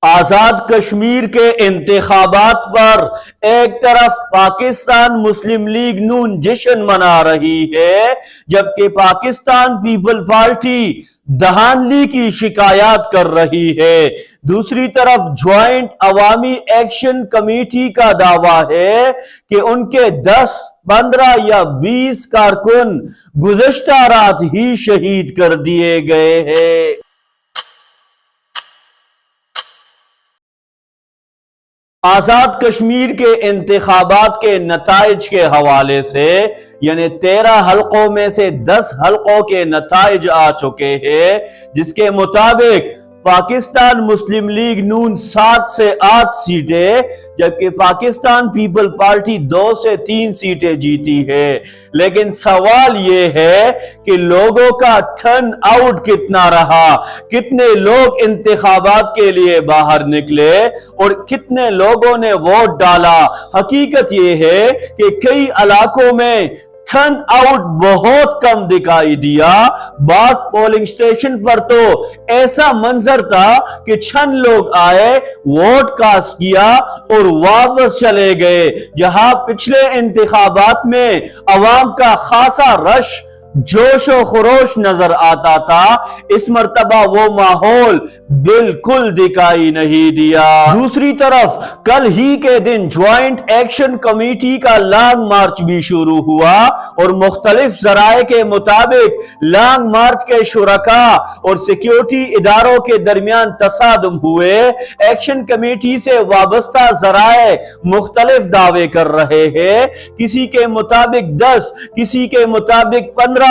آزاد کشمیر کے انتخابات پر ایک طرف پاکستان مسلم لیگ نون جشن منا رہی ہے، جبکہ پاکستان پیپل پارٹی دہاندلی کی شکایات کر رہی ہے۔ دوسری طرف جوائنٹ عوامی ایکشن کمیٹی کا دعویٰ ہے کہ ان کے 10، 15 یا 20 کارکن گزشتہ رات ہی شہید کر دیے گئے ہیں۔ آزاد کشمیر کے انتخابات کے نتائج کے حوالے سے یعنی 13 حلقوں میں سے 10 حلقوں کے نتائج آ چکے ہیں، جس کے مطابق پاکستان مسلم لیگ نون 7 سے 8 سیٹیں، جبکہ پاکستان پیپل پارٹی 2 سے 3 سیٹیں جیتی ہے۔ لیکن سوال یہ ہے کہ لوگوں کا ٹرن آؤٹ کتنا رہا، کتنے لوگ انتخابات کے لیے باہر نکلے اور کتنے لوگوں نے ووٹ ڈالا۔ حقیقت یہ ہے کہ کئی علاقوں میں ٹرن آؤٹ بہت کم دکھائی دیا۔ بعض پولنگ سٹیشن پر تو ایسا منظر تھا کہ چند لوگ آئے، ووٹ کاسٹ کیا اور واپس چلے گئے۔ جہاں پچھلے انتخابات میں عوام کا خاصا رش، جوش و خروش نظر آتا تھا، اس مرتبہ وہ ماحول بالکل دکھائی نہیں دیا۔ دوسری طرف کل ہی کے دن جوائنٹ ایکشن کمیٹی کا لانگ مارچ بھی شروع ہوا اور مختلف ذرائع کے مطابق لانگ مارچ کے شرکاء اور سیکیورٹی اداروں کے درمیان تصادم ہوئے۔ ایکشن کمیٹی سے وابستہ ذرائع مختلف دعوے کر رہے ہیں، کسی کے مطابق 10، کسی کے مطابق 15،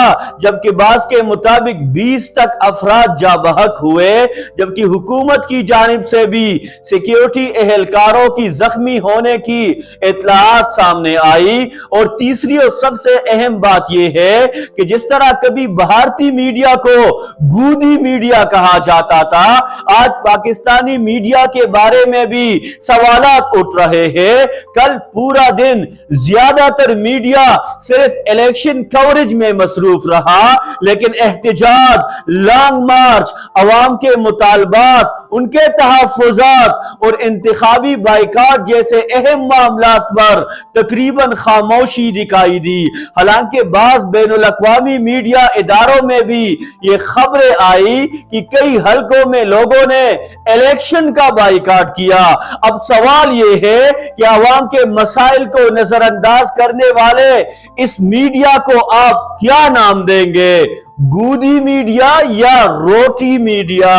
جبکہ بعض کے مطابق 20 تک افراد جاں بحق ہوئے، جبکہ حکومت کی جانب سے بھی سیکیورٹی اہلکاروں کی زخمی ہونے کی اطلاعات سامنے آئی۔ اور تیسری اور سب سے اہم بات یہ ہے کہ جس طرح کبھی بھارتی میڈیا کو گودی میڈیا کہا جاتا تھا، آج پاکستانی میڈیا کے بارے میں بھی سوالات اٹھ رہے ہیں۔ کل پورا دن زیادہ تر میڈیا صرف الیکشن کوریج میں مصروف رہا، لیکن احتجاج، لانگ مارچ، عوام کے مطالبات، ان کے تحفظات اور انتخابی بائیکاٹ جیسے اہم معاملات پر تقریباً خاموشی دکھائی دی۔ حالانکہ بعض بین الاقوامی میڈیا اداروں میں بھی یہ خبریں آئی کہ کئی حلقوں میں لوگوں نے الیکشن کا بائیکاٹ کیا۔ اب سوال یہ ہے کہ عوام کے مسائل کو نظر انداز کرنے والے اس میڈیا کو آپ کیا نام دیں گے؟ گودی میڈیا یا روٹی میڈیا؟